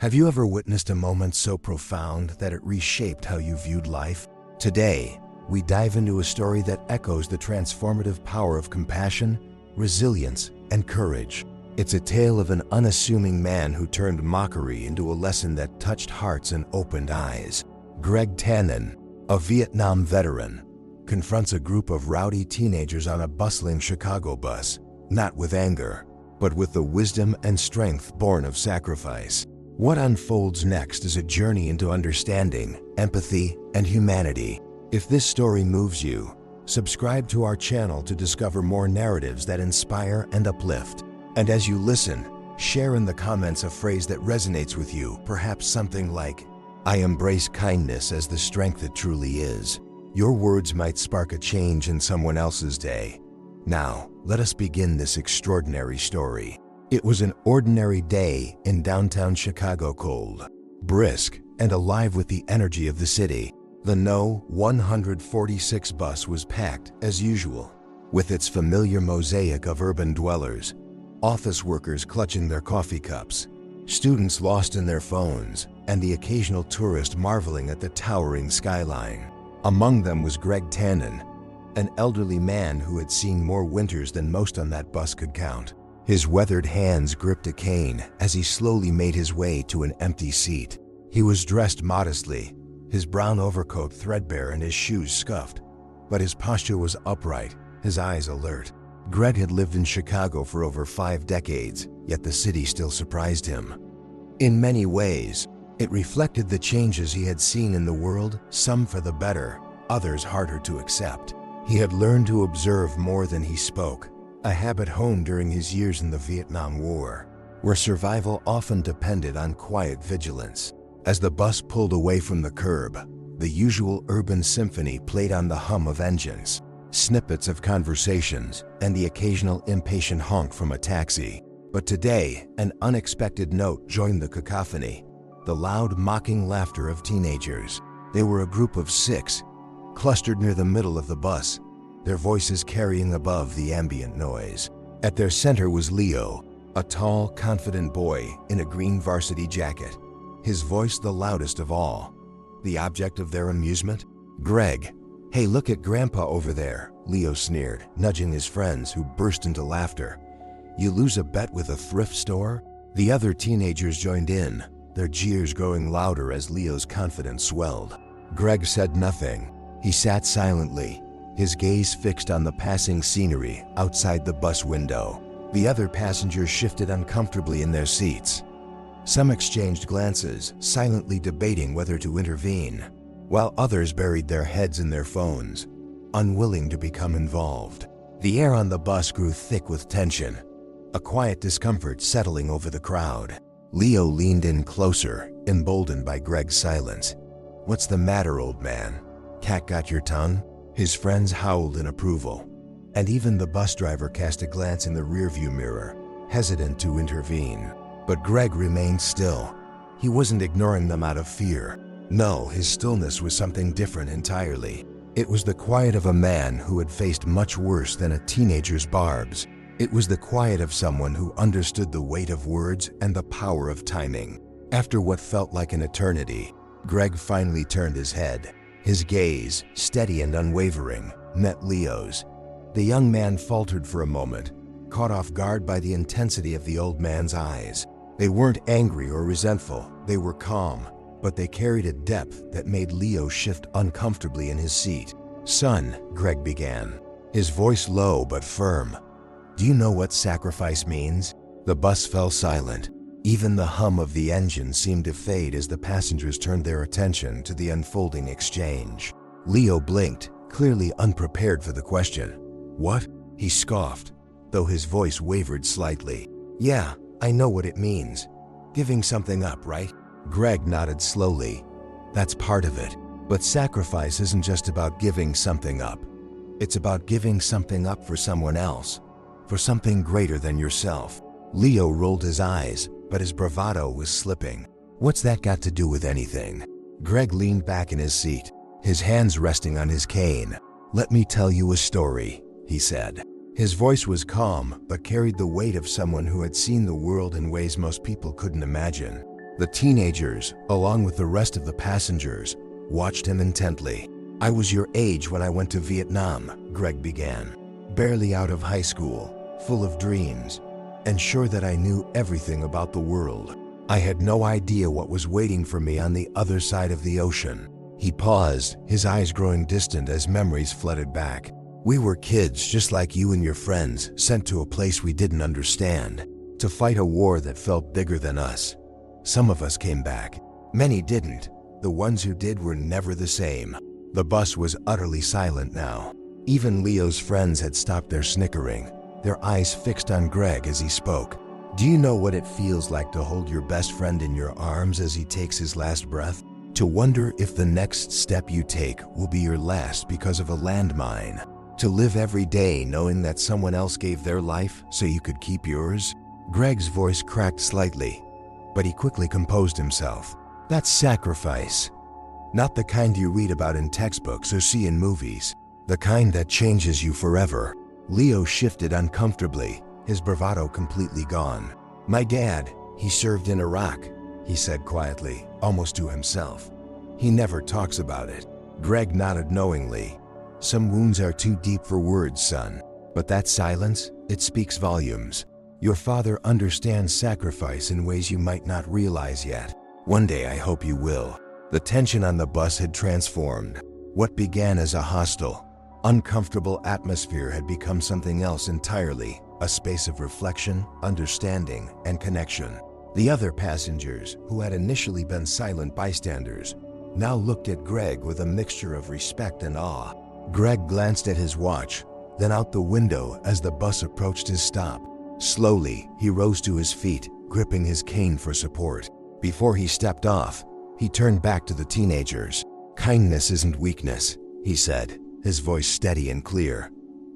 Have you ever witnessed a moment so profound that it reshaped how you viewed life? Today, we dive into a story that echoes the transformative power of compassion, resilience, and courage. It's a tale of an unassuming man who turned mockery into a lesson that touched hearts and opened eyes. Greg Tannen, a Vietnam veteran, confronts a group of rowdy teenagers on a bustling Chicago bus, not with anger, but with the wisdom and strength born of sacrifice. What unfolds next is a journey into understanding, empathy, and humanity. If this story moves you, subscribe to our channel to discover more narratives that inspire and uplift. And as you listen, share in the comments a phrase that resonates with you, perhaps something like, "I embrace kindness as the strength it truly is." Your words might spark a change in someone else's day. Now, let us begin this extraordinary story. It was an ordinary day in downtown Chicago, cold, brisk, and alive with the energy of the city. The No. 146 bus was packed as usual, with its familiar mosaic of urban dwellers, office workers clutching their coffee cups, students lost in their phones, and the occasional tourist marveling at the towering skyline. Among them was Greg Tannen, an elderly man who had seen more winters than most on that bus could count. His weathered hands gripped a cane as he slowly made his way to an empty seat. He was dressed modestly, his brown overcoat threadbare and his shoes scuffed, but his posture was upright, his eyes alert. Greg had lived in Chicago for over 5 decades, yet the city still surprised him. In many ways, it reflected the changes he had seen in the world, some for the better, others harder to accept. He had learned to observe more than he spoke, a habit honed during his years in the Vietnam War, where survival often depended on quiet vigilance. As the bus pulled away from the curb, the usual urban symphony played on the hum of engines, snippets of conversations, and the occasional impatient honk from a taxi. But today, an unexpected note joined the cacophony, the loud, mocking laughter of teenagers. They were a group of 6, clustered near the middle of the bus, their voices carrying above the ambient noise. At their center was Leo, a tall, confident boy in a green varsity jacket, his voice the loudest of all. The object of their amusement? Greg. "Hey, look at Grandpa over there," Leo sneered, nudging his friends who burst into laughter. "You lose a bet with a thrift store?" The other teenagers joined in, their jeers growing louder as Leo's confidence swelled. Greg said nothing. He sat silently, his gaze fixed on the passing scenery outside the bus window. The other passengers shifted uncomfortably in their seats. Some exchanged glances, silently debating whether to intervene, while others buried their heads in their phones, unwilling to become involved. The air on the bus grew thick with tension, a quiet discomfort settling over the crowd. Leo leaned in closer, emboldened by Greg's silence. "What's the matter, old man? Cat got your tongue?" His friends howled in approval, and even the bus driver cast a glance in the rearview mirror, hesitant to intervene. But Greg remained still. He wasn't ignoring them out of fear. No, his stillness was something different entirely. It was the quiet of a man who had faced much worse than a teenager's barbs. It was the quiet of someone who understood the weight of words and the power of timing. After what felt like an eternity, Greg finally turned his head. His gaze, steady and unwavering, met Leo's. The young man faltered for a moment, caught off guard by the intensity of the old man's eyes. They weren't angry or resentful, they were calm, but they carried a depth that made Leo shift uncomfortably in his seat. "Son," Greg began, his voice low but firm, "do you know what sacrifice means?" The bus fell silent. Even the hum of the engine seemed to fade as the passengers turned their attention to the unfolding exchange. Leo blinked, clearly unprepared for the question. "What?" he scoffed, though his voice wavered slightly. "Yeah, I know what it means. Giving something up, right?" Greg nodded slowly. "That's part of it. But sacrifice isn't just about giving something up. It's about giving something up for someone else, for something greater than yourself." Leo rolled his eyes, but his bravado was slipping. "What's that got to do with anything?" Greg leaned back in his seat, his hands resting on his cane. "Let me tell you a story," he said. His voice was calm, but carried the weight of someone who had seen the world in ways most people couldn't imagine. The teenagers, along with the rest of the passengers, watched him intently. "I was your age when I went to Vietnam," Greg began. "Barely out of high school, full of dreams, and sure that I knew everything about the world. I had no idea what was waiting for me on the other side of the ocean." He paused, his eyes growing distant as memories flooded back. "We were kids just like you and your friends, sent to a place we didn't understand, to fight a war that felt bigger than us. Some of us came back. Many didn't. The ones who did were never the same." The bus was utterly silent now. Even Leo's friends had stopped their snickering, their eyes fixed on Greg as he spoke. "Do you know what it feels like to hold your best friend in your arms as he takes his last breath? To wonder if the next step you take will be your last because of a landmine? To live every day knowing that someone else gave their life so you could keep yours?" Greg's voice cracked slightly, but he quickly composed himself. "That's sacrifice. Not the kind you read about in textbooks or see in movies. The kind that changes you forever." Leo shifted uncomfortably, his bravado completely gone. "My dad, he served in Iraq," he said quietly, almost to himself. "He never talks about it." Greg nodded knowingly. "Some wounds are too deep for words, son. But that silence, it speaks volumes. Your father understands sacrifice in ways you might not realize yet. One day I hope you will." The tension on the bus had transformed. What began as a hostile, uncomfortable atmosphere had become something else entirely, a space of reflection, understanding, and connection. The other passengers, who had initially been silent bystanders, now looked at Greg with a mixture of respect and awe. Greg glanced at his watch, then out the window as the bus approached his stop. Slowly, he rose to his feet, gripping his cane for support. Before he stepped off, he turned back to the teenagers. "Kindness isn't weakness," he said, his voice steady and clear.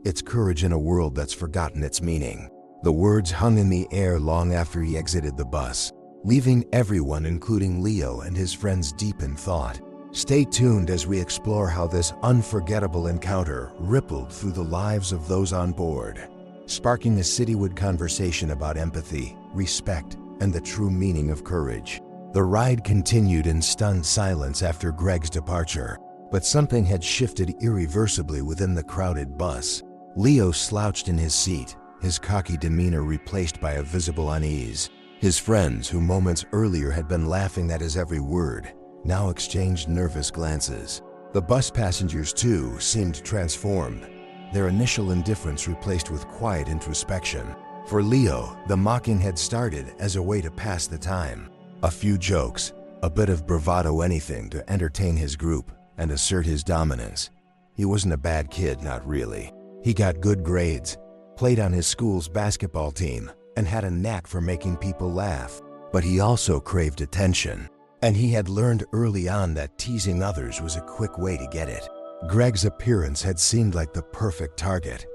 "It's courage in a world that's forgotten its meaning." The words hung in the air long after he exited the bus, leaving everyone, including Leo and his friends, deep in thought. Stay tuned as we explore how this unforgettable encounter rippled through the lives of those on board, sparking a citywide conversation about empathy, respect, and the true meaning of courage. The ride continued in stunned silence after Greg's departure, but something had shifted irreversibly within the crowded bus. Leo slouched in his seat, his cocky demeanor replaced by a visible unease. His friends, who moments earlier had been laughing at his every word, now exchanged nervous glances. The bus passengers, too, seemed transformed, their initial indifference replaced with quiet introspection. For Leo, the mocking had started as a way to pass the time. A few jokes, a bit of bravado, anything to entertain his group and assert his dominance. He wasn't a bad kid, not really. He got good grades, played on his school's basketball team, and had a knack for making people laugh. But he also craved attention, and he had learned early on that teasing others was a quick way to get it. Greg's appearance had seemed like the perfect target.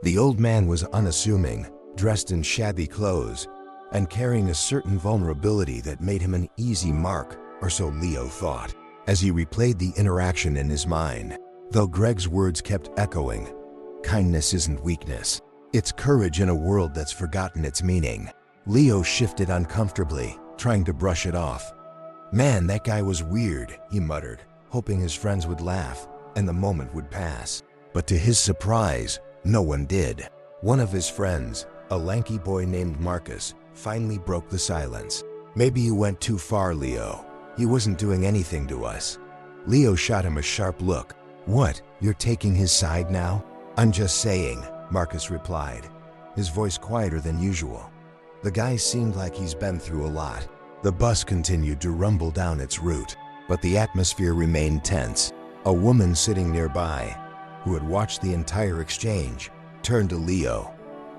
The old man was unassuming, dressed in shabby clothes, and carrying a certain vulnerability that made him an easy mark, or so Leo thought, as he replayed the interaction in his mind. Though Greg's words kept echoing, "Kindness isn't weakness. It's courage in a world that's forgotten its meaning." Leo shifted uncomfortably, trying to brush it off. "Man, that guy was weird," he muttered, hoping his friends would laugh and the moment would pass. But to his surprise, no one did. One of his friends, a lanky boy named Marcus, finally broke the silence. "Maybe you went too far, Leo. He wasn't doing anything to us." Leo shot him a sharp look. "What, you're taking his side now?" "I'm just saying," Marcus replied, his voice quieter than usual. "The guy seemed like he's been through a lot." The bus continued to rumble down its route, but the atmosphere remained tense. A woman sitting nearby, who had watched the entire exchange, turned to Leo.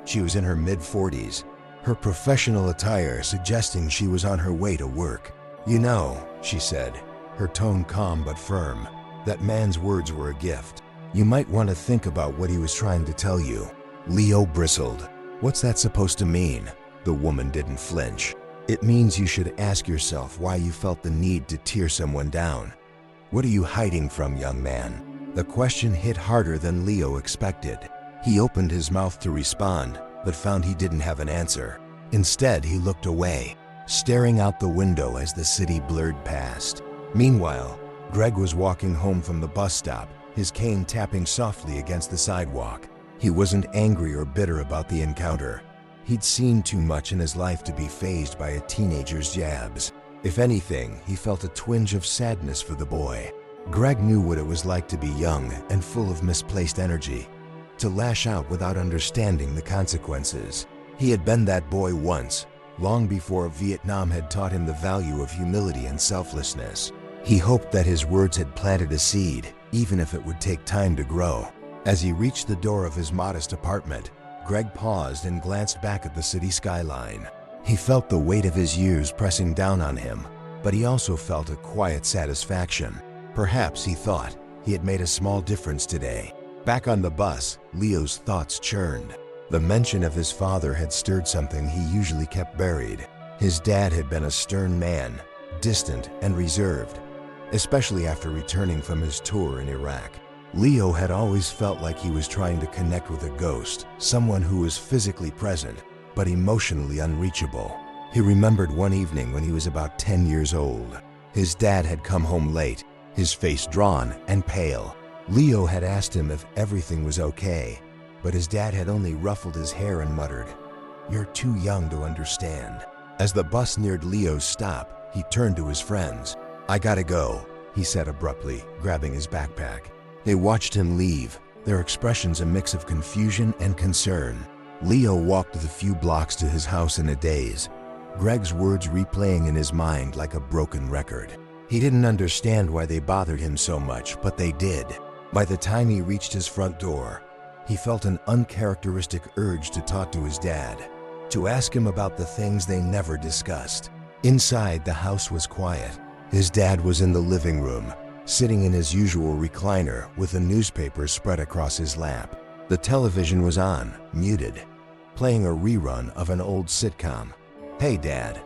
She was in her mid-40s, her professional attire suggesting she was on her way to work. "You know," she said, her tone calm but firm, "that man's words were a gift. You might want to think about what he was trying to tell you." Leo bristled. "What's that supposed to mean?" The woman didn't flinch. "It means you should ask yourself why you felt the need to tear someone down. What are you hiding from, young man?" The question hit harder than Leo expected. He opened his mouth to respond, but found he didn't have an answer. Instead, he looked away. staring out the window as the city blurred past. Meanwhile, Greg was walking home from the bus stop, his cane tapping softly against the sidewalk. He wasn't angry or bitter about the encounter. He'd seen too much in his life to be fazed by a teenager's jabs. If anything, he felt a twinge of sadness for the boy. Greg knew what it was like to be young and full of misplaced energy, to lash out without understanding the consequences. He had been that boy once, long before Vietnam had taught him the value of humility and selflessness. He hoped that his words had planted a seed, even if it would take time to grow. As he reached the door of his modest apartment, Greg paused and glanced back at the city skyline. He felt the weight of his years pressing down on him, but he also felt a quiet satisfaction. Perhaps, he thought, he had made a small difference today. Back on the bus, Leo's thoughts churned. The mention of his father had stirred something he usually kept buried. His dad had been a stern man, distant and reserved, especially after returning from his tour in Iraq. Leo had always felt like he was trying to connect with a ghost, someone who was physically present, but emotionally unreachable. He remembered one evening when he was about 10 years old. His dad had come home late, his face drawn and pale. Leo had asked him if everything was okay, but his dad had only ruffled his hair and muttered, "You're too young to understand." As the bus neared Leo's stop, he turned to his friends. "I gotta go," he said abruptly, grabbing his backpack. They watched him leave, their expressions a mix of confusion and concern. Leo walked the few blocks to his house in a daze, Greg's words replaying in his mind like a broken record. He didn't understand why they bothered him so much, but they did. By the time he reached his front door, he felt an uncharacteristic urge to talk to his dad, to ask him about the things they never discussed. Inside, the house was quiet. His dad was in the living room, sitting in his usual recliner with a newspaper spread across his lap. The television was on, muted, playing a rerun of an old sitcom. "Hey, Dad,"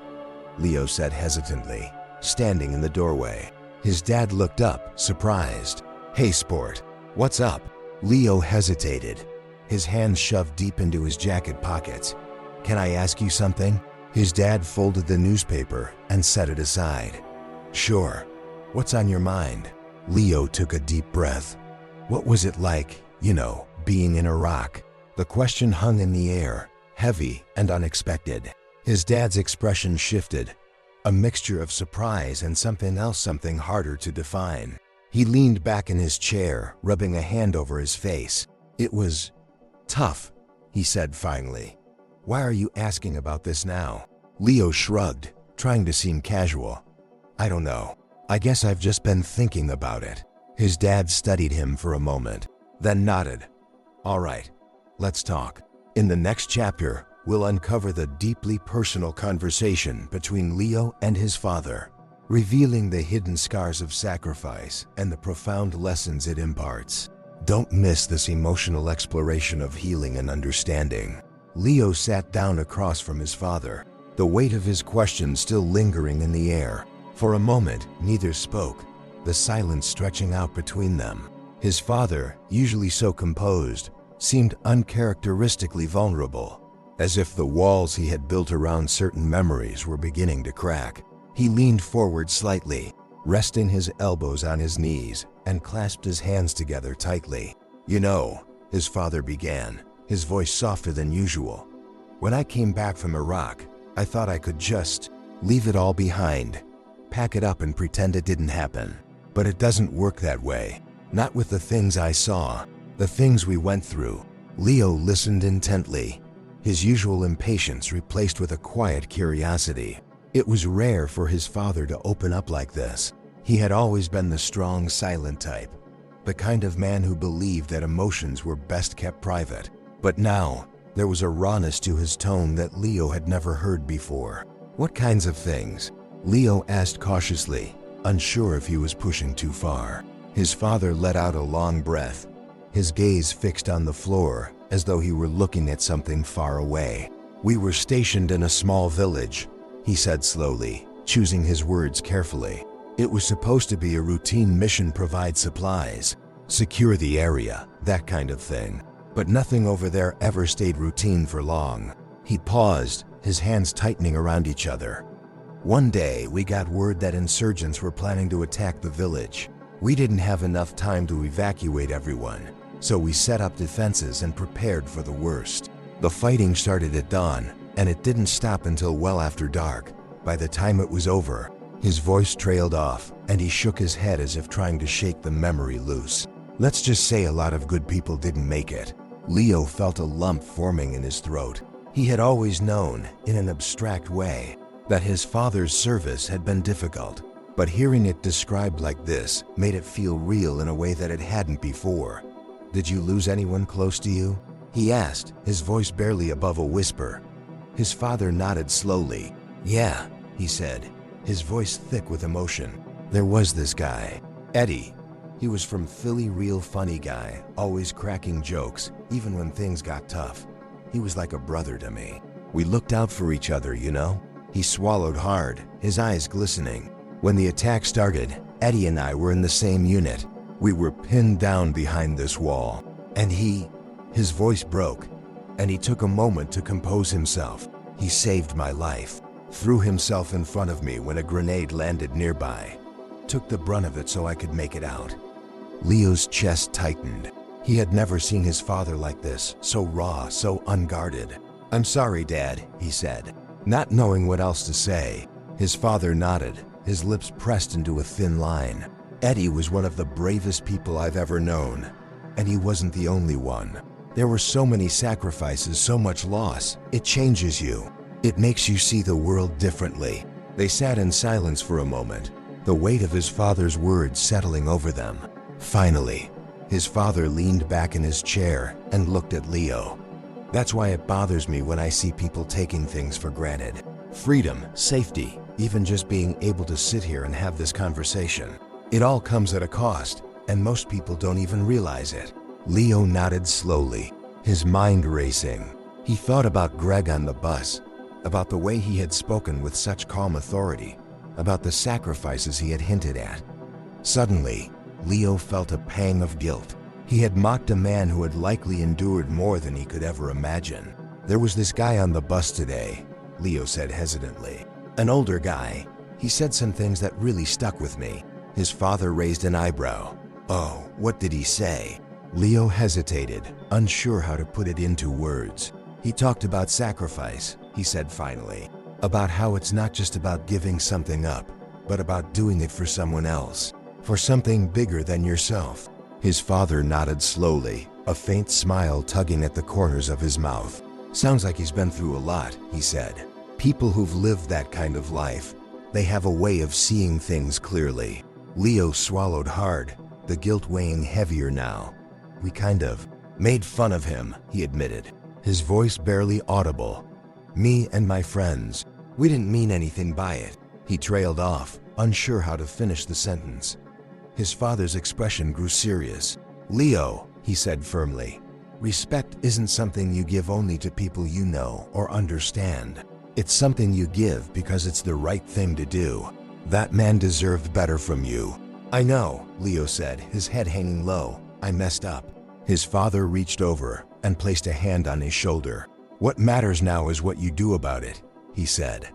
Leo said hesitantly, standing in the doorway. His dad looked up, surprised. "Hey, sport, what's up?" Leo hesitated, his hands shoved deep into his jacket pockets. "Can I ask you something?" His dad folded the newspaper and set it aside. "Sure. What's on your mind?" Leo took a deep breath. What was it like, being in Iraq? The question hung in the air, heavy and unexpected. His dad's expression shifted, a mixture of surprise and something else, something harder to define. He leaned back in his chair, rubbing a hand over his face. "It was tough," he said finally. "Why are you asking about this now?" Leo shrugged, trying to seem casual. "I don't know. I guess I've just been thinking about it." His dad studied him for a moment, then nodded. "All right, let's talk." In the next chapter, we'll uncover the deeply personal conversation between Leo and his father, revealing the hidden scars of sacrifice and the profound lessons it imparts. Don't miss this emotional exploration of healing and understanding. Leo sat down across from his father, the weight of his questions still lingering in the air. For a moment, neither spoke, the silence stretching out between them. His father, usually so composed, seemed uncharacteristically vulnerable, as if the walls he had built around certain memories were beginning to crack. He leaned forward slightly, resting his elbows on his knees, and clasped his hands together tightly. His father began, his voice softer than usual. "When I came back from Iraq, I thought I could just leave it all behind, pack it up and pretend it didn't happen. But it doesn't work that way. Not with the things I saw, the things we went through." Leo listened intently, his usual impatience replaced with a quiet curiosity. It was rare for his father to open up like this. He had always been the strong, silent type, the kind of man who believed that emotions were best kept private. But now, there was a rawness to his tone that Leo had never heard before. "What kinds of things?" Leo asked cautiously, unsure if he was pushing too far. His father let out a long breath, his gaze fixed on the floor as though he were looking at something far away. "We were stationed in a small village," he said slowly, choosing his words carefully. "It was supposed to be a routine mission, provide supplies, secure the area, that kind of thing. But nothing over there ever stayed routine for long." He paused, his hands tightening around each other. One day, we got word that insurgents were planning to attack the village. We didn't have enough time to evacuate everyone, so we set up defenses and prepared for the worst. The fighting started at dawn, and it didn't stop until well after dark. By the time it was over, his voice trailed off, and he shook his head as if trying to shake the memory loose. Let's just say a lot of good people didn't make it. Leo felt a lump forming in his throat. He had always known, in an abstract way, that his father's service had been difficult, but hearing it described like this made it feel real in a way that it hadn't before. "Did you lose anyone close to you?" he asked, his voice barely above a whisper. His father nodded slowly. "Yeah," he said, his voice thick with emotion. "There was this guy, Eddie. He was from Philly, real funny guy, always cracking jokes, even when things got tough. He was like a brother to me. We looked out for each other, you know?" He swallowed hard, his eyes glistening. "When the attack started, Eddie and I were in the same unit. We were pinned down behind this wall. And his voice broke, and he took a moment to compose himself. He saved my life. Threw himself in front of me when a grenade landed nearby. Took the brunt of it so I could make it out." Leo's chest tightened. He had never seen his father like this, so raw, so unguarded. "I'm sorry, Dad," he said, not knowing what else to say. His father nodded, his lips pressed into a thin line. "Eddie was one of the bravest people I've ever known, and he wasn't the only one. There were so many sacrifices, so much loss. It changes you. It makes you see the world differently." They sat in silence for a moment, the weight of his father's words settling over them. Finally, his father leaned back in his chair and looked at Leo. "That's why it bothers me when I see people taking things for granted. Freedom, safety, even just being able to sit here and have this conversation. It all comes at a cost, and most people don't even realize it." Leo nodded slowly, his mind racing. He thought about Greg on the bus, about the way he had spoken with such calm authority, about the sacrifices he had hinted at. Suddenly, Leo felt a pang of guilt. He had mocked a man who had likely endured more than he could ever imagine. "There was this guy on the bus today," Leo said hesitantly. "An older guy. He said some things that really stuck with me." His father raised an eyebrow. "Oh, what did he say?" Leo hesitated, unsure how to put it into words. "He talked about sacrifice," he said finally. "About how it's not just about giving something up, but about doing it for someone else, for something bigger than yourself." His father nodded slowly, a faint smile tugging at the corners of his mouth. "Sounds like he's been through a lot," he said. "People who've lived that kind of life, they have a way of seeing things clearly." Leo swallowed hard, the guilt weighing heavier now. "We kind of made fun of him," he admitted, his voice barely audible. "Me and my friends. We didn't mean anything by it." He trailed off, unsure how to finish the sentence. His father's expression grew serious. "Leo," he said firmly, "respect isn't something you give only to people you know or understand. It's something you give because it's the right thing to do. That man deserved better from you." "I know," Leo said, his head hanging low. "I messed up." His father reached over and placed a hand on his shoulder. "What matters now is what you do about it," he said.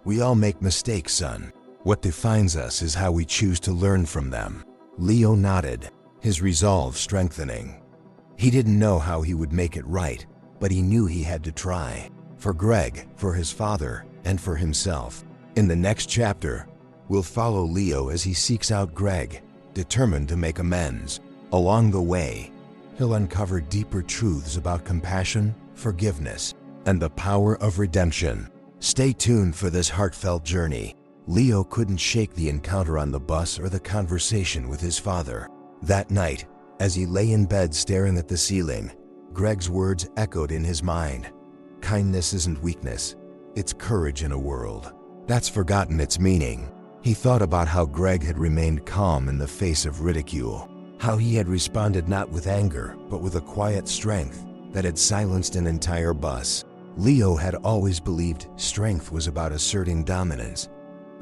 "We all make mistakes, son. What defines us is how we choose to learn from them." Leo nodded, his resolve strengthening. He didn't know how he would make it right, but he knew he had to try. For Greg, for his father, and for himself. In the next chapter, we'll follow Leo as he seeks out Greg, determined to make amends. Along the way, he'll uncover deeper truths about compassion, forgiveness, and the power of redemption. Stay tuned for this heartfelt journey. Leo couldn't shake the encounter on the bus or the conversation with his father. That night, as he lay in bed staring at the ceiling, Greg's words echoed in his mind. "Kindness isn't weakness, it's courage in a world that's forgotten its meaning." He thought about how Greg had remained calm in the face of ridicule, how he had responded not with anger, but with a quiet strength that had silenced an entire bus. Leo had always believed strength was about asserting dominance,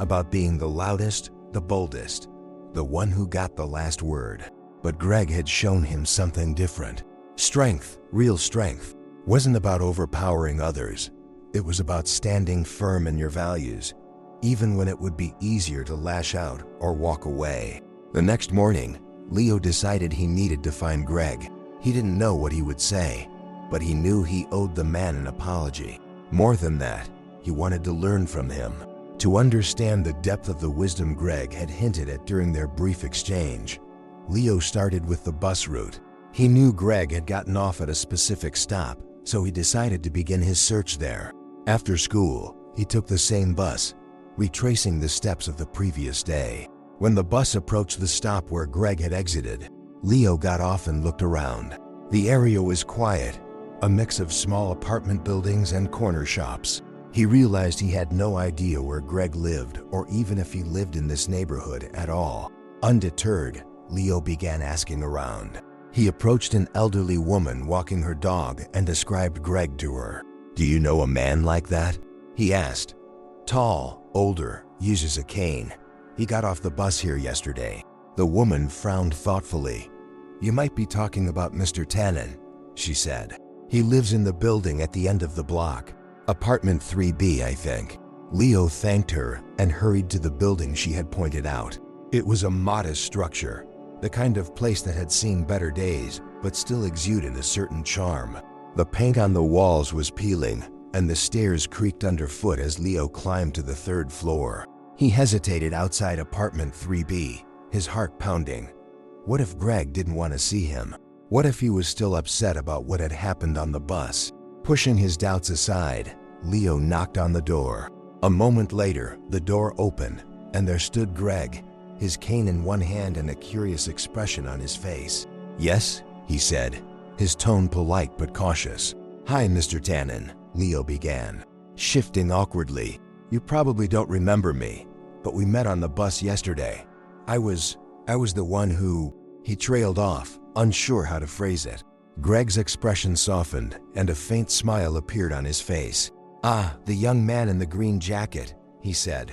about being the loudest, the boldest, the one who got the last word. But Greg had shown him something different. Strength, real strength, wasn't about overpowering others. It was about standing firm in your values, even when it would be easier to lash out or walk away. The next morning, Leo decided he needed to find Greg. He didn't know what he would say, but he knew he owed the man an apology. More than that, he wanted to learn from him, to understand the depth of the wisdom Greg had hinted at during their brief exchange. Leo started with the bus route. He knew Greg had gotten off at a specific stop, so he decided to begin his search there. After school, he took the same bus, retracing the steps of the previous day. When the bus approached the stop where Greg had exited, Leo got off and looked around. The area was quiet, a mix of small apartment buildings and corner shops. He realized he had no idea where Greg lived or even if he lived in this neighborhood at all. Undeterred, Leo began asking around. He approached an elderly woman walking her dog and described Greg to her. "Do you know a man like that?" he asked. "Tall, older, uses a cane. He got off the bus here yesterday." The woman frowned thoughtfully. "You might be talking about Mr. Tannen," she said. "He lives in the building at the end of the block. Apartment 3B, I think." Leo thanked her and hurried to the building she had pointed out. It was a modest structure, the kind of place that had seen better days, but still exuded a certain charm. The paint on the walls was peeling, and the stairs creaked underfoot as Leo climbed to the third floor. He hesitated outside apartment 3B, his heart pounding. What if Greg didn't want to see him? What if he was still upset about what had happened on the bus? Pushing his doubts aside, Leo knocked on the door. A moment later, the door opened, and there stood Greg, his cane in one hand and a curious expression on his face. "Yes," he said, his tone polite but cautious. "Hi, Mr. Tannen," Leo began, shifting awkwardly. "You probably don't remember me, but we met on the bus yesterday. I was the one who..." He trailed off, unsure how to phrase it. Greg's expression softened, and a faint smile appeared on his face. "Ah, the young man in the green jacket," he said.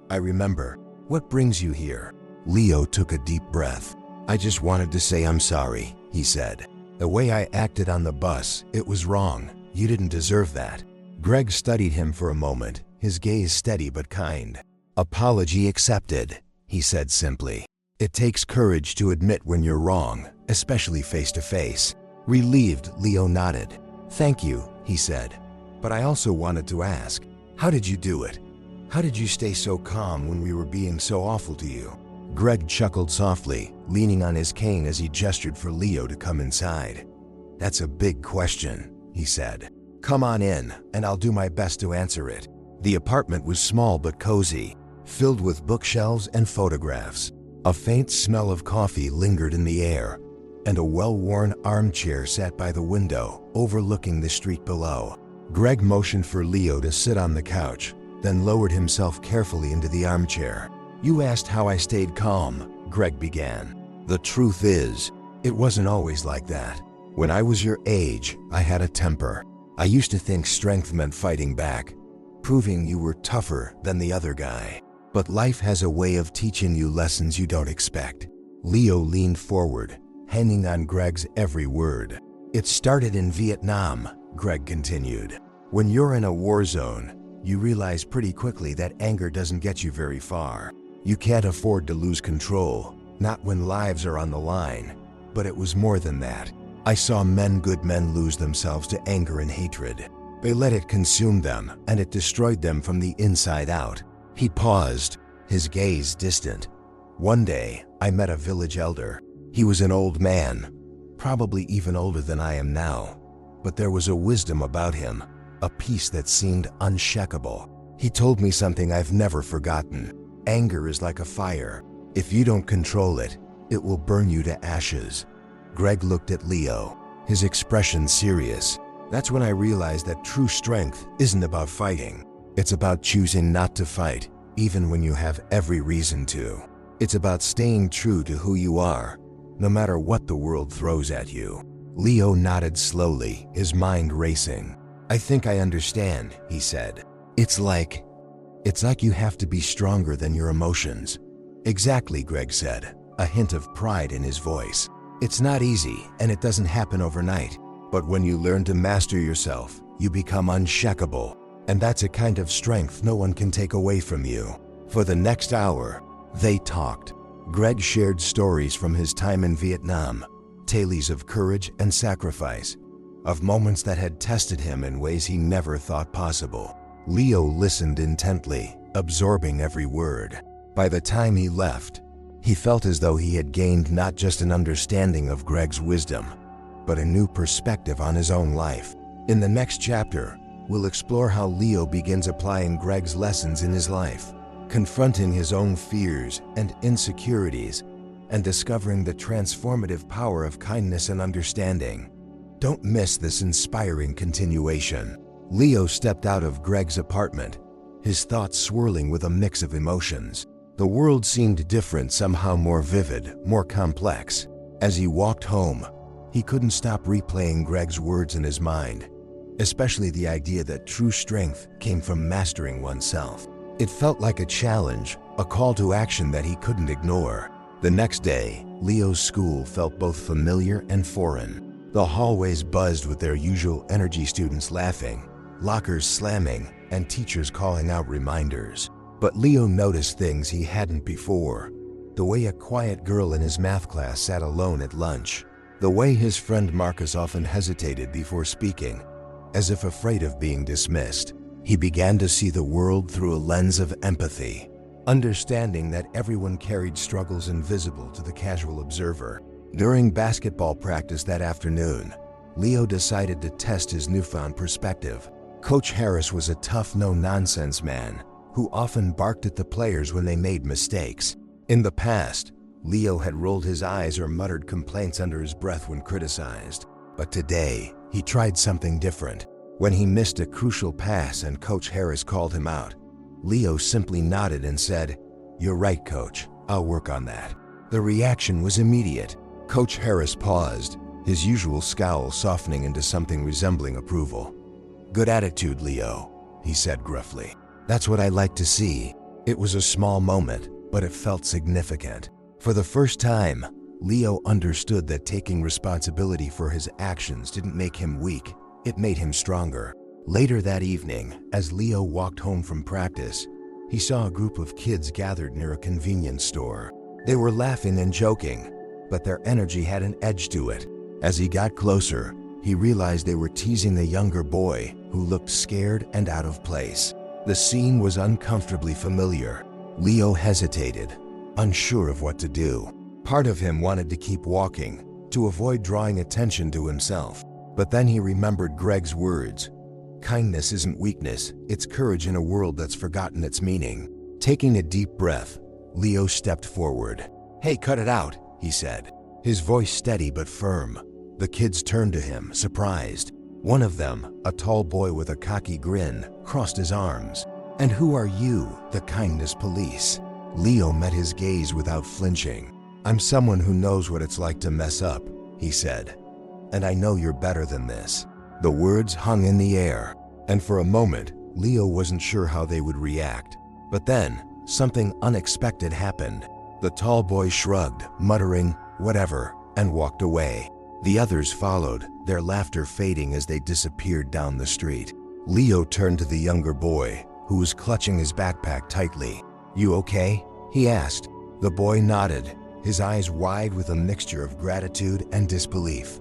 "I remember. What brings you here?" Leo took a deep breath. "I just wanted to say I'm sorry," he said. "The way I acted on the bus, it was wrong. You didn't deserve that." Greg studied him for a moment, his gaze steady but kind. "Apology accepted," he said simply. "It takes courage to admit when you're wrong, especially face to face." Relieved, Leo nodded. "Thank you," he said. "But I also wanted to ask, how did you do it? How did you stay so calm when we were being so awful to you?" Greg chuckled softly, leaning on his cane as he gestured for Leo to come inside. "That's a big question," he said. "Come on in, and I'll do my best to answer it." The apartment was small but cozy, filled with bookshelves and photographs. A faint smell of coffee lingered in the air, and a well-worn armchair sat by the window, overlooking the street below. Greg motioned for Leo to sit on the couch, then lowered himself carefully into the armchair. "You asked how I stayed calm," Greg began. "The truth is, it wasn't always like that. When I was your age, I had a temper. I used to think strength meant fighting back, proving you were tougher than the other guy. But life has a way of teaching you lessons you don't expect." Leo leaned forward, hanging on Greg's every word. "It started in Vietnam," Greg continued. "When you're in a war zone, you realize pretty quickly that anger doesn't get you very far. You can't afford to lose control, not when lives are on the line. But it was more than that. I saw good men lose themselves to anger and hatred. They let it consume them, and it destroyed them from the inside out." He paused, his gaze distant. "One day, I met a village elder. He was an old man, probably even older than I am now. But there was a wisdom about him, a peace that seemed unshakable. He told me something I've never forgotten. Anger is like a fire. If you don't control it, it will burn you to ashes." Greg looked at Leo, his expression serious. "That's when I realized that true strength isn't about fighting. It's about choosing not to fight, even when you have every reason to. It's about staying true to who you are, no matter what the world throws at you." Leo nodded slowly, his mind racing. "I think I understand," he said. It's like you have to be stronger than your emotions." "Exactly," Greg said, a hint of pride in his voice. "It's not easy, and it doesn't happen overnight. But when you learn to master yourself, you become unshakable. And that's a kind of strength no one can take away from you. For the next hour, they talked. Greg shared stories from his time in Vietnam, tales of courage and sacrifice, of moments that had tested him in ways he never thought possible. Leo listened intently, absorbing every word. By the time he left, he felt as though he had gained not just an understanding of Greg's wisdom, but a new perspective on his own life. In the next chapter, we'll explore how Leo begins applying Greg's lessons in his life, confronting his own fears and insecurities, and discovering the transformative power of kindness and understanding. Don't miss this inspiring continuation. Leo stepped out of Greg's apartment, his thoughts swirling with a mix of emotions. The world seemed different, somehow more vivid, more complex. As he walked home, he couldn't stop replaying Greg's words in his mind, especially the idea that true strength came from mastering oneself. It felt like a challenge, a call to action that he couldn't ignore. The next day, Leo's school felt both familiar and foreign. The hallways buzzed with their usual energy, students laughing, lockers slamming, and teachers calling out reminders. But Leo noticed things he hadn't before. The way a quiet girl in his math class sat alone at lunch. The way his friend Marcus often hesitated before speaking, as if afraid of being dismissed. He began to see the world through a lens of empathy, understanding that everyone carried struggles invisible to the casual observer. During basketball practice that afternoon, Leo decided to test his newfound perspective. Coach Harris was a tough, no-nonsense man who often barked at the players when they made mistakes. In the past, Leo had rolled his eyes or muttered complaints under his breath when criticized. But today, he tried something different. When he missed a crucial pass and Coach Harris called him out, Leo simply nodded and said, "You're right, Coach. I'll work on that." The reaction was immediate. Coach Harris paused, his usual scowl softening into something resembling approval. "Good attitude, Leo," he said gruffly. "That's what I like to see." It was a small moment, but it felt significant. For the first time, Leo understood that taking responsibility for his actions didn't make him weak, it made him stronger. Later that evening, as Leo walked home from practice, he saw a group of kids gathered near a convenience store. They were laughing and joking, but their energy had an edge to it. As he got closer, he realized they were teasing the younger boy, who looked scared and out of place. The scene was uncomfortably familiar. Leo hesitated, unsure of what to do. Part of him wanted to keep walking, to avoid drawing attention to himself. But then he remembered Greg's words. Kindness isn't weakness, it's courage in a world that's forgotten its meaning. Taking a deep breath, Leo stepped forward. "Hey, cut it out," he said, his voice steady but firm. The kids turned to him, surprised. One of them, a tall boy with a cocky grin, crossed his arms. "And who are you, the kindness police?" Leo met his gaze without flinching. "I'm someone who knows what it's like to mess up," he said. "And I know you're better than this." The words hung in the air, and for a moment, Leo wasn't sure how they would react. But then, something unexpected happened. The tall boy shrugged, muttering, "Whatever," and walked away. The others followed, their laughter fading as they disappeared down the street. Leo turned to the younger boy, who was clutching his backpack tightly. "You okay?" he asked. The boy nodded, his eyes wide with a mixture of gratitude and disbelief.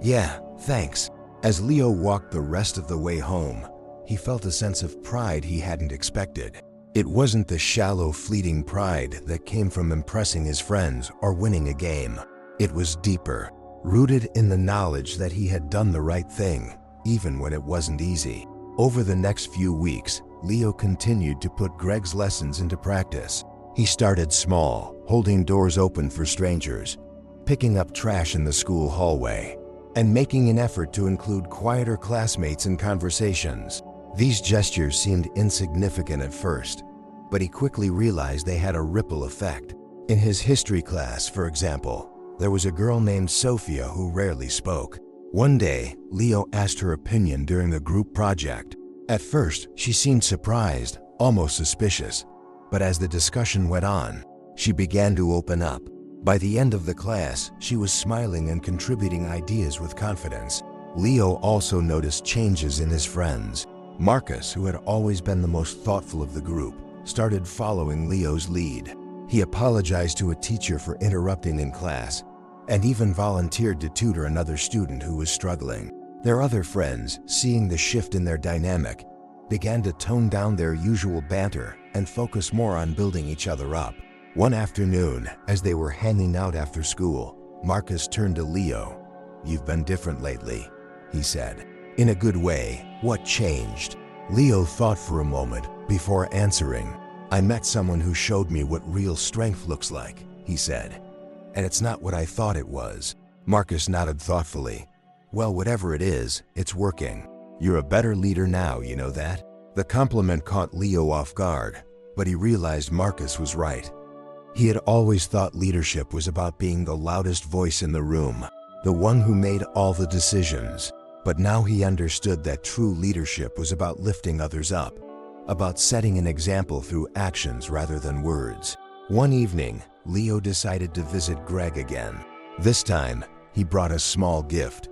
"Yeah, thanks." As Leo walked the rest of the way home, he felt a sense of pride he hadn't expected. It wasn't the shallow, fleeting pride that came from impressing his friends or winning a game. It was deeper, rooted in the knowledge that he had done the right thing, even when it wasn't easy. Over the next few weeks, Leo continued to put Greg's lessons into practice. He started small, holding doors open for strangers, picking up trash in the school hallway, and making an effort to include quieter classmates in conversations. These gestures seemed insignificant at first, but he quickly realized they had a ripple effect. In his history class, for example, there was a girl named Sophia who rarely spoke. One day, Leo asked her opinion during the group project. At first, she seemed surprised, almost suspicious, but as the discussion went on, she began to open up. By the end of the class, she was smiling and contributing ideas with confidence. Leo also noticed changes in his friends. Marcus, who had always been the most thoughtful of the group, started following Leo's lead. He apologized to a teacher for interrupting in class, and even volunteered to tutor another student who was struggling. Their other friends, seeing the shift in their dynamic, began to tone down their usual banter and focus more on building each other up. One afternoon, as they were hanging out after school, Marcus turned to Leo. "You've been different lately," he said. "In a good way. What changed?" Leo thought for a moment before answering. "I met someone who showed me what real strength looks like," he said. "And it's not what I thought it was." Marcus nodded thoughtfully. "Well, whatever it is, it's working. You're a better leader now, you know that?" The compliment caught Leo off guard, but he realized Marcus was right. He had always thought leadership was about being the loudest voice in the room, the one who made all the decisions. But now he understood that true leadership was about lifting others up, about setting an example through actions rather than words. One evening, Leo decided to visit Greg again. This time, he brought a small gift,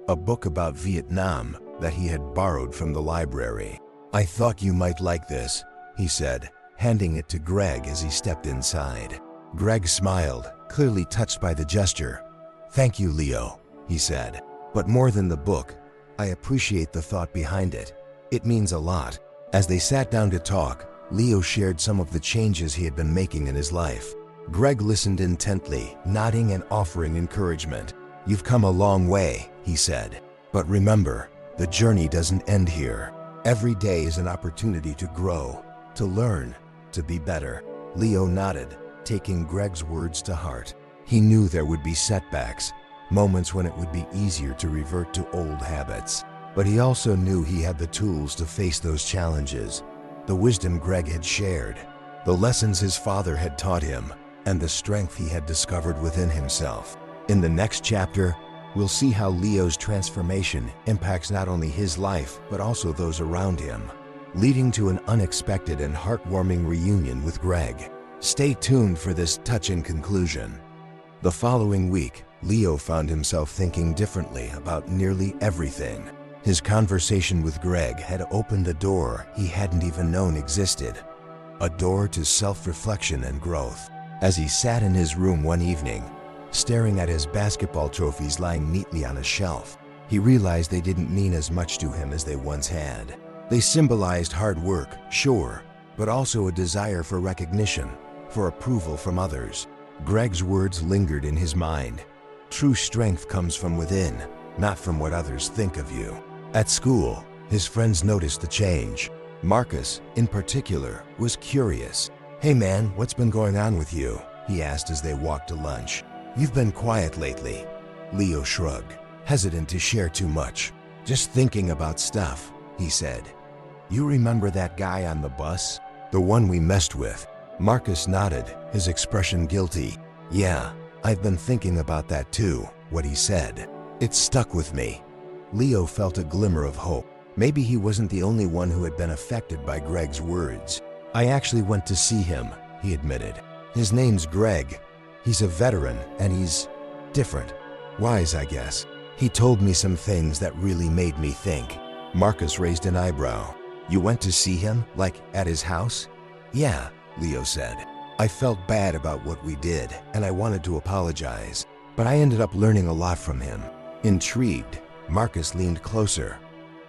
a book about Vietnam that he had borrowed from the library. "I thought you might like this," he said, handing it to Greg as he stepped inside. Greg smiled, clearly touched by the gesture. "Thank you, Leo," he said. "But more than the book, I appreciate the thought behind it. It means a lot." As they sat down to talk, Leo shared some of the changes he had been making in his life. Greg listened intently, nodding and offering encouragement. "You've come a long way," he said. "But remember, the journey doesn't end here. Every day is an opportunity to grow, to learn, to be better." Leo nodded, taking Greg's words to heart. He knew there would be setbacks, moments when it would be easier to revert to old habits. But he also knew he had the tools to face those challenges, the wisdom Greg had shared, the lessons his father had taught him, and the strength he had discovered within himself. In the next chapter, we'll see how Leo's transformation impacts not only his life, but also those around him, leading to an unexpected and heartwarming reunion with Greg. Stay tuned for this touching conclusion. The following week, Leo found himself thinking differently about nearly everything. His conversation with Greg had opened a door he hadn't even known existed, a door to self-reflection and growth. As he sat in his room one evening, staring at his basketball trophies lying neatly on a shelf, he realized they didn't mean as much to him as they once had. They symbolized hard work, sure, but also a desire for recognition, for approval from others. Greg's words lingered in his mind. True strength comes from within, not from what others think of you. At school, his friends noticed the change. Marcus, in particular, was curious. "Hey man, what's been going on with you?" he asked as they walked to lunch. "You've been quiet lately." Leo shrugged, hesitant to share too much. "Just thinking about stuff," he said. "You remember that guy on the bus? The one we messed with?" Marcus nodded, his expression guilty. "Yeah, I've been thinking about that too," what he said. "It stuck with me." Leo felt a glimmer of hope. Maybe he wasn't the only one who had been affected by Greg's words. "I actually went to see him," he admitted. "His name's Greg. He's a veteran and he's different. Wise, I guess. He told me some things that really made me think." Marcus raised an eyebrow. "You went to see him, like at his house?" "Yeah," Leo said. "I felt bad about what we did and I wanted to apologize, but I ended up learning a lot from him." Intrigued, Marcus leaned closer.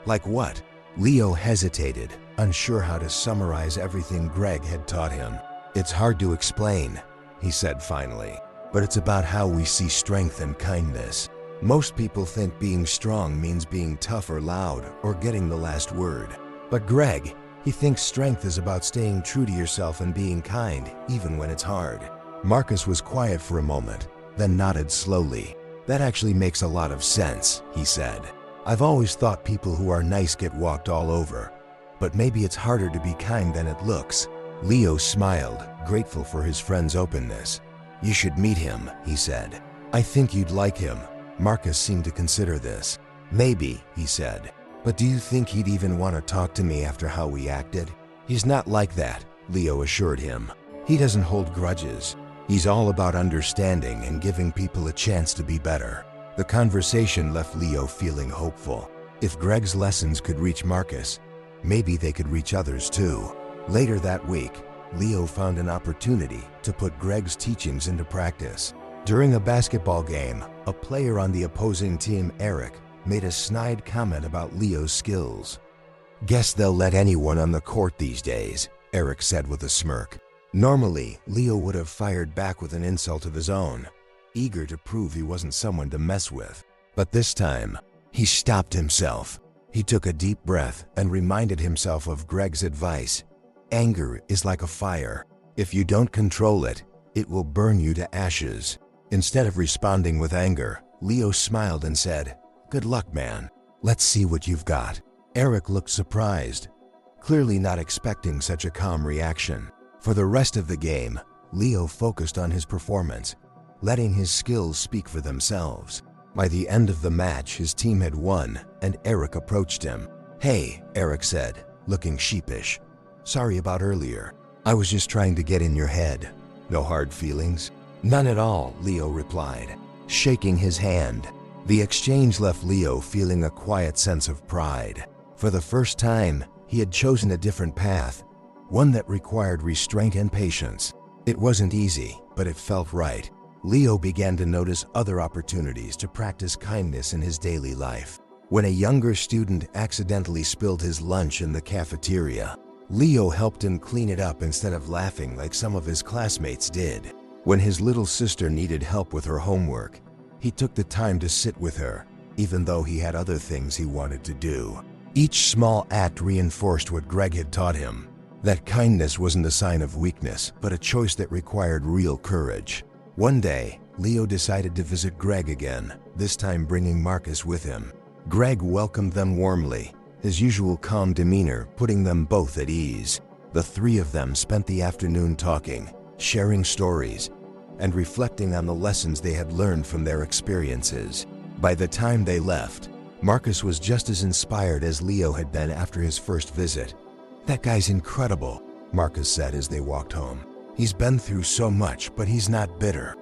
"Like what?" Leo hesitated, unsure how to summarize everything Greg had taught him. "It's hard to explain," he said finally, "but it's about how we see strength and kindness. Most people think being strong means being tough or loud or getting the last word. But Greg, he thinks strength is about staying true to yourself and being kind, even when it's hard." Marcus was quiet for a moment, then nodded slowly. "That actually makes a lot of sense," he said. "I've always thought people who are nice get walked all over, but maybe it's harder to be kind than it looks." Leo smiled, grateful for his friend's openness. "You should meet him," he said. "I think you'd like him." Marcus seemed to consider this. "Maybe," he said. "But do you think he'd even want to talk to me after how we acted?" "He's not like that," Leo assured him. "He doesn't hold grudges. He's all about understanding and giving people a chance to be better." The conversation left Leo feeling hopeful. If Greg's lessons could reach Marcus, Maybe they could reach others too. Later that week, Leo found an opportunity to put Greg's teachings into practice. During a basketball game, a player on the opposing team, Eric, made a snide comment about Leo's skills. "Guess they'll let anyone on the court these days," Eric said with a smirk. Normally, Leo would have fired back with an insult of his own, eager to prove he wasn't someone to mess with. But this time, he stopped himself. He took a deep breath and reminded himself of Greg's advice. Anger is like a fire. If you don't control it, it will burn you to ashes. Instead of responding with anger, Leo smiled and said, "Good luck, man. Let's see what you've got." Eric looked surprised, clearly not expecting such a calm reaction. For the rest of the game, Leo focused on his performance, letting his skills speak for themselves. By the end of the match, his team had won, and Eric approached him. "Hey," Eric said, looking sheepish. "Sorry about earlier. I was just trying to get in your head. No hard feelings?" "None at all," Leo replied, shaking his hand. The exchange left Leo feeling a quiet sense of pride. For the first time, he had chosen a different path, one that required restraint and patience. It wasn't easy, but it felt right. Leo began to notice other opportunities to practice kindness in his daily life. When a younger student accidentally spilled his lunch in the cafeteria, Leo helped him clean it up instead of laughing like some of his classmates did. When his little sister needed help with her homework, he took the time to sit with her, even though he had other things he wanted to do. Each small act reinforced what Greg had taught him, that kindness wasn't a sign of weakness, but a choice that required real courage. One day, Leo decided to visit Greg again, this time bringing Marcus with him. Greg welcomed them warmly, his usual calm demeanor putting them both at ease. The three of them spent the afternoon talking, sharing stories, and reflecting on the lessons they had learned from their experiences. By the time they left, Marcus was just as inspired as Leo had been after his first visit. "That guy's incredible," Marcus said as they walked home. "He's been through so much, but he's not bitter.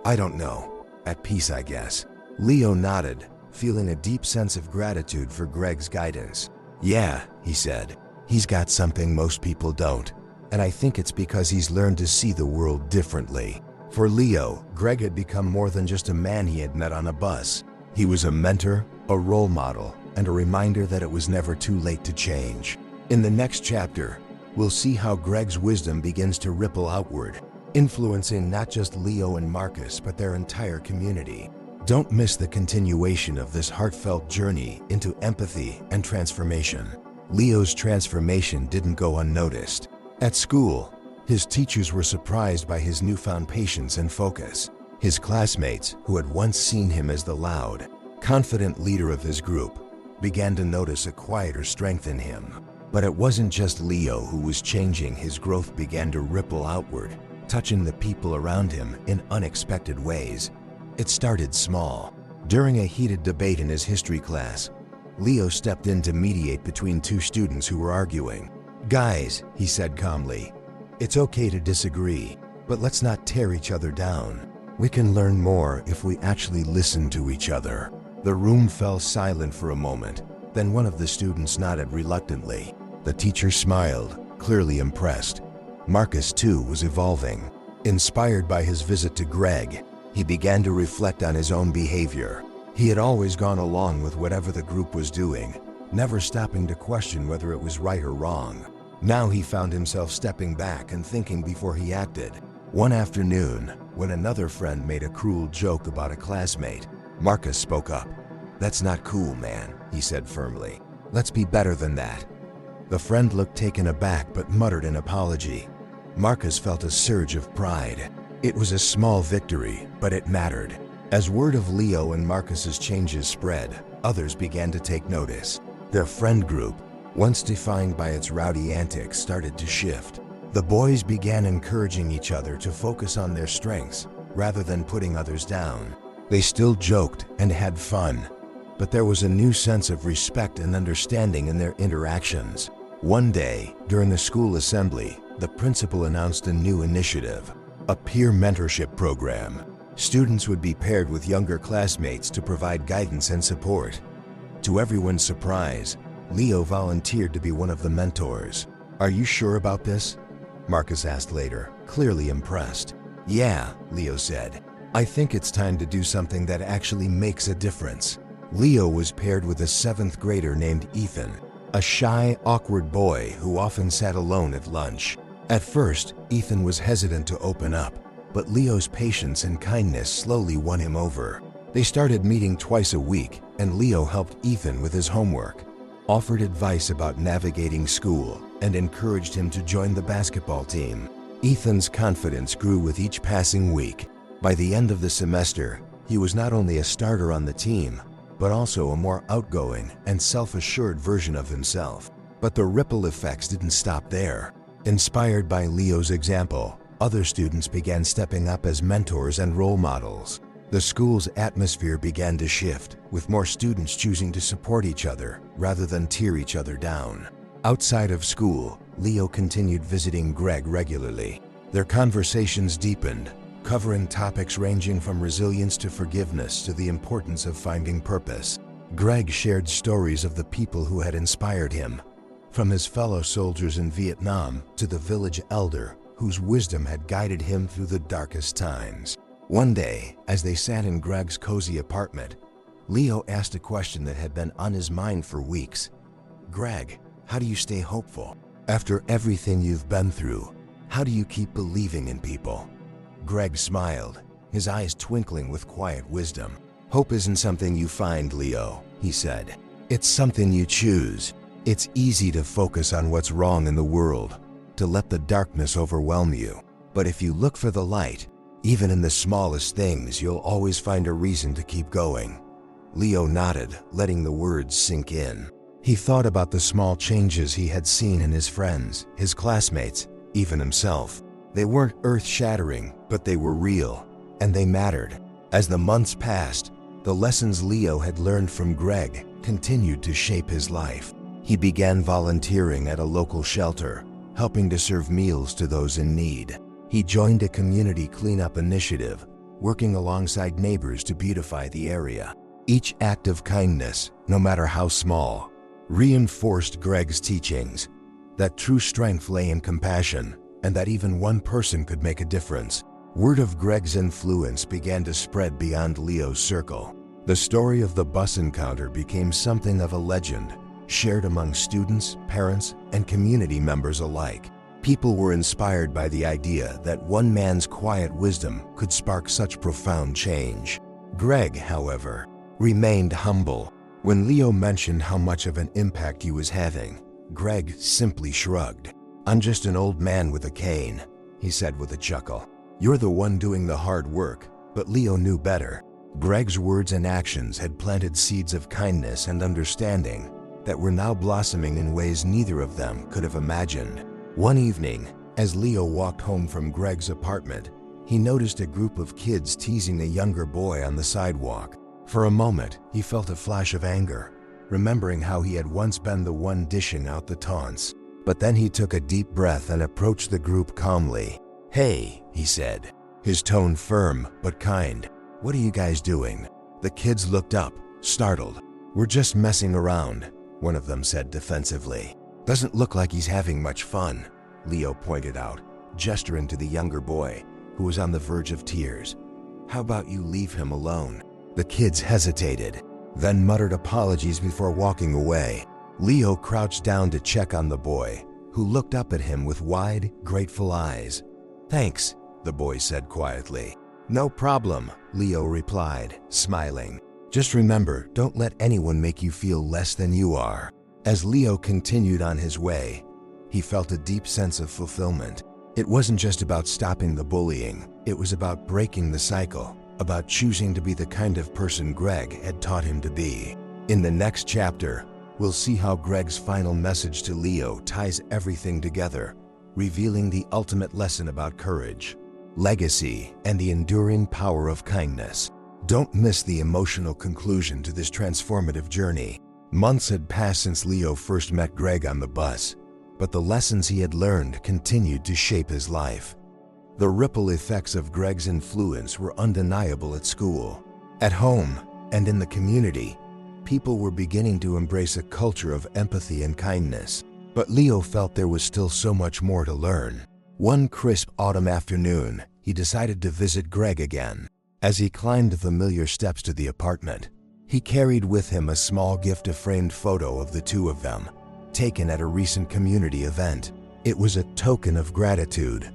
I don't know, at peace, I guess." Leo nodded, feeling a deep sense of gratitude for Greg's guidance. "Yeah," he said, "he's got something most people don't, and I think it's because he's learned to see the world differently." For Leo, Greg had become more than just a man he had met on a bus. He was a mentor, a role model, and a reminder that it was never too late to change. In the next chapter, we'll see how Greg's wisdom begins to ripple outward, influencing not just Leo and Marcus, but their entire community. Don't miss the continuation of this heartfelt journey into empathy and transformation. Leo's transformation didn't go unnoticed. At school, his teachers were surprised by his newfound patience and focus. His classmates, who had once seen him as the loud, confident leader of his group, began to notice a quieter strength in him. But it wasn't just Leo who was changing. His growth began to ripple outward, touching the people around him in unexpected ways. It started small. During a heated debate in his history class, Leo stepped in to mediate between two students who were arguing. "Guys," he said calmly, "it's okay to disagree, but let's not tear each other down. We can learn more if we actually listen to each other." The room fell silent for a moment. Then one of the students nodded reluctantly. The teacher smiled, clearly impressed. Marcus, too, was evolving. Inspired by his visit to Greg, he began to reflect on his own behavior. He had always gone along with whatever the group was doing, never stopping to question whether it was right or wrong. Now he found himself stepping back and thinking before he acted. One afternoon, when another friend made a cruel joke about a classmate, Marcus spoke up. "That's not cool, man," he said firmly. "Let's be better than that." The friend looked taken aback but muttered an apology. Marcus felt a surge of pride. It was a small victory, but it mattered. As word of Leo and Marcus's changes spread, others began to take notice. Their friend group, once defined by its rowdy antics, started to shift. The boys began encouraging each other to focus on their strengths rather than putting others down. They still joked and had fun, but there was a new sense of respect and understanding in their interactions. One day, during the school assembly, the principal announced a new initiative, a peer mentorship program. Students would be paired with younger classmates to provide guidance and support. To everyone's surprise, Leo volunteered to be one of the mentors. "Are you sure about this?" Marcus asked later, clearly impressed. "Yeah," Leo said. "I think it's time to do something that actually makes a difference." Leo was paired with a 7th grader named Ethan, a shy, awkward boy who often sat alone at lunch. At first, Ethan was hesitant to open up, but Leo's patience and kindness slowly won him over. They started meeting twice a week, and Leo helped Ethan with his homework, offered advice about navigating school, and encouraged him to join the basketball team. Ethan's confidence grew with each passing week. By the end of the semester, he was not only a starter on the team, but also a more outgoing and self-assured version of himself. But the ripple effects didn't stop there. Inspired by Leo's example, other students began stepping up as mentors and role models. The school's atmosphere began to shift, with more students choosing to support each other rather than tear each other down. Outside of school, Leo continued visiting Greg regularly. Their conversations deepened, covering topics ranging from resilience to forgiveness to the importance of finding purpose. Greg shared stories of the people who had inspired him, from his fellow soldiers in Vietnam to the village elder whose wisdom had guided him through the darkest times. One day, as they sat in Greg's cozy apartment, Leo asked a question that had been on his mind for weeks. "Greg, how do you stay hopeful? After everything you've been through, how do you keep believing in people?" Greg smiled, his eyes twinkling with quiet wisdom. "Hope isn't something you find, Leo," he said. "It's something you choose. It's easy to focus on what's wrong in the world, to let the darkness overwhelm you. But if you look for the light, even in the smallest things, you'll always find a reason to keep going." Leo nodded, letting the words sink in. He thought about the small changes he had seen in his friends, his classmates, even himself. They weren't earth-shattering, but they were real, and they mattered. As the months passed, the lessons Leo had learned from Greg continued to shape his life. He began volunteering at a local shelter, helping to serve meals to those in need. He joined a community cleanup initiative, working alongside neighbors to beautify the area. Each act of kindness, no matter how small, reinforced Greg's teachings, that true strength lay in compassion, and that even one person could make a difference. Word of Greg's influence began to spread beyond Leo's circle. The story of the bus encounter became something of a legend, shared among students, parents, and community members alike. People were inspired by the idea that one man's quiet wisdom could spark such profound change. Greg, however, remained humble. When Leo mentioned how much of an impact he was having, Greg simply shrugged. "I'm just an old man with a cane," he said with a chuckle. "You're the one doing the hard work." But Leo knew better. Greg's words and actions had planted seeds of kindness and understanding that were now blossoming in ways neither of them could have imagined. One evening, as Leo walked home from Greg's apartment, he noticed a group of kids teasing a younger boy on the sidewalk. For a moment, he felt a flash of anger, remembering how he had once been the one dishing out the taunts. But then he took a deep breath and approached the group calmly. "Hey," he said, his tone firm but kind. "What are you guys doing?" The kids looked up, startled. "We're just messing around," one of them said defensively. "Doesn't look like he's having much fun," Leo pointed out, gesturing to the younger boy, who was on the verge of tears. "How about you leave him alone?" The kids hesitated, then muttered apologies before walking away. Leo crouched down to check on the boy, who looked up at him with wide, grateful eyes. "Thanks," the boy said quietly. "No problem," Leo replied, smiling. "Just remember, don't let anyone make you feel less than you are." As Leo continued on his way, he felt a deep sense of fulfillment. It wasn't just about stopping the bullying, it was about breaking the cycle, about choosing to be the kind of person Greg had taught him to be. In the next chapter, we'll see how Greg's final message to Leo ties everything together, revealing the ultimate lesson about courage, legacy, and the enduring power of kindness. Don't miss the emotional conclusion to this transformative journey. Months had passed since Leo first met Greg on the bus, but the lessons he had learned continued to shape his life. The ripple effects of Greg's influence were undeniable at school, at home, and in the community. People were beginning to embrace a culture of empathy and kindness, but Leo felt there was still so much more to learn. One crisp autumn afternoon, he decided to visit Greg again. As he climbed the familiar steps to the apartment, he carried with him a small gift-framed photo of the two of them, taken at a recent community event. It was a token of gratitude,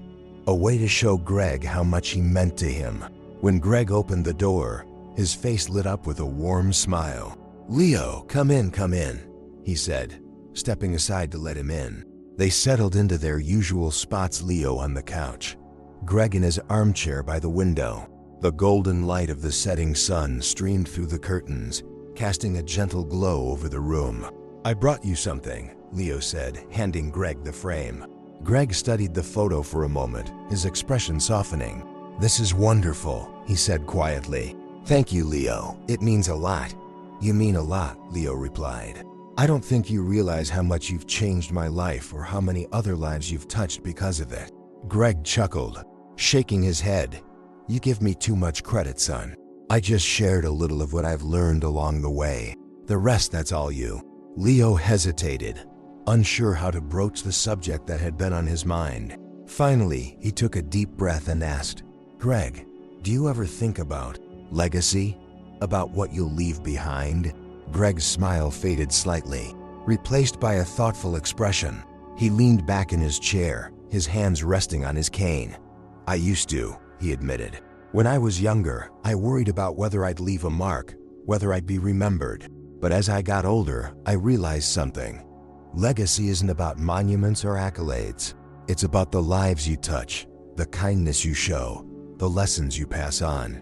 a way to show Greg how much he meant to him. When Greg opened the door, his face lit up with a warm smile. "Leo, come in," he said, stepping aside to let him in. They settled into their usual spots, Leo on the couch, Greg in his armchair by the window. The golden light of the setting sun streamed through the curtains, casting a gentle glow over the room. "I brought you something," Leo said, handing Greg the frame. Greg studied the photo for a moment, his expression softening. "This is wonderful," he said quietly. "Thank you, Leo. It means a lot." "You mean a lot," Leo replied. "I don't think you realize how much you've changed my life or how many other lives you've touched because of it." Greg chuckled, shaking his head. "You give me too much credit, son. I just shared a little of what I've learned along the way. The rest, that's all you." Leo hesitated, unsure how to broach the subject that had been on his mind. Finally, he took a deep breath and asked, "Greg, do you ever think about legacy? About what you'll leave behind?" Greg's smile faded slightly, replaced by a thoughtful expression. He leaned back in his chair, his hands resting on his cane. "I used to," he admitted. "When I was younger, I worried about whether I'd leave a mark, whether I'd be remembered. But as I got older, I realized something. Legacy isn't about monuments or accolades. It's about the lives you touch, the kindness you show, the lessons you pass on."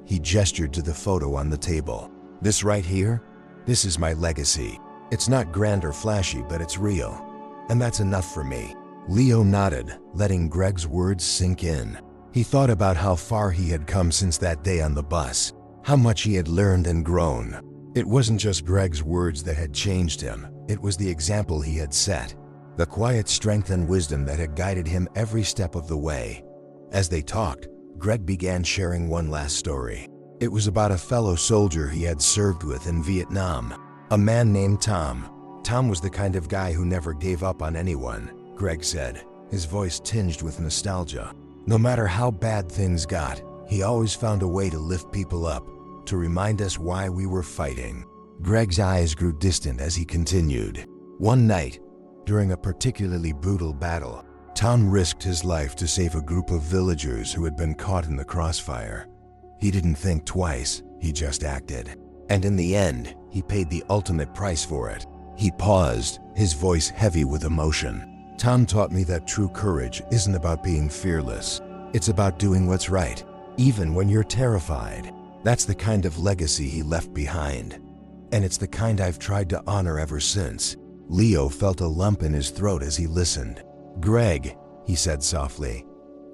He gestured to the photo on the table. "This right here? This is my legacy. It's not grand or flashy, but it's real. And that's enough for me." Leo nodded, letting Greg's words sink in. He thought about how far he had come since that day on the bus, how much he had learned and grown. It wasn't just Greg's words that had changed him, it was the example he had set, the quiet strength and wisdom that had guided him every step of the way. As they talked, Greg began sharing one last story. It was about a fellow soldier he had served with in Vietnam, a man named Tom. Tom was the kind of guy who never gave up on anyone, Greg said, his voice tinged with nostalgia. No matter how bad things got, he always found a way to lift people up, to remind us why we were fighting. Greg's eyes grew distant as he continued. One night, during a particularly brutal battle, Tom risked his life to save a group of villagers who had been caught in the crossfire. He didn't think twice, he just acted. And in the end, he paid the ultimate price for it. He paused, his voice heavy with emotion. "Tom taught me that true courage isn't about being fearless. It's about doing what's right, even when you're terrified." That's the kind of legacy he left behind. And it's the kind I've tried to honor ever since. Leo felt a lump in his throat as he listened. "Greg," he said softly,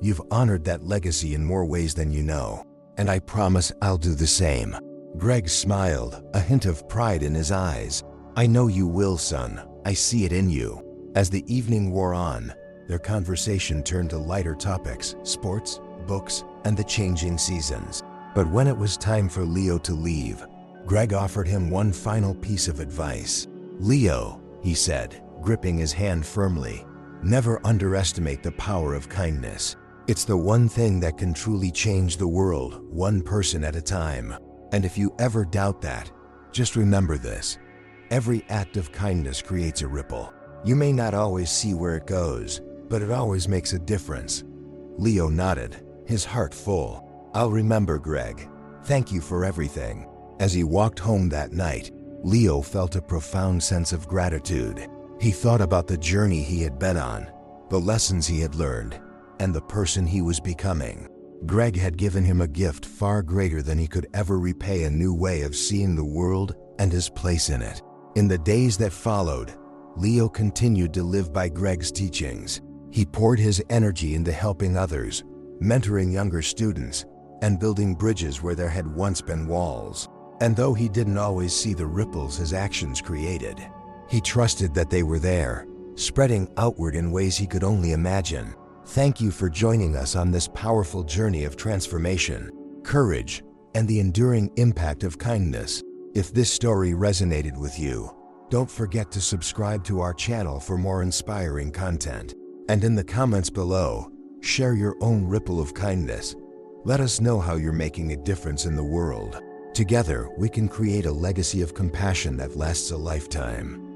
"you've honored that legacy in more ways than you know. And I promise I'll do the same." Greg smiled, a hint of pride in his eyes. "I know you will, son. I see it in you." As the evening wore on, their conversation turned to lighter topics, sports, books, and the changing seasons. But when it was time for Leo to leave, Greg offered him one final piece of advice. "Leo," he said, gripping his hand firmly, "never underestimate the power of kindness. It's the one thing that can truly change the world, one person at a time. And if you ever doubt that, just remember this. Every act of kindness creates a ripple. You may not always see where it goes, but it always makes a difference." Leo nodded, his heart full. "I'll remember, Greg. Thank you for everything." As he walked home that night, Leo felt a profound sense of gratitude. He thought about the journey he had been on, the lessons he had learned, and the person he was becoming. Greg had given him a gift far greater than he could ever repay, a new way of seeing the world and his place in it. In the days that followed, Leo continued to live by Greg's teachings. He poured his energy into helping others, mentoring younger students, and building bridges where there had once been walls. And though he didn't always see the ripples his actions created, he trusted that they were there, spreading outward in ways he could only imagine. Thank you for joining us on this powerful journey of transformation, courage, and the enduring impact of kindness. If this story resonated with you, don't forget to subscribe to our channel for more inspiring content. And in the comments below, share your own ripple of kindness. Let us know how you're making a difference in the world. Together, we can create a legacy of compassion that lasts a lifetime.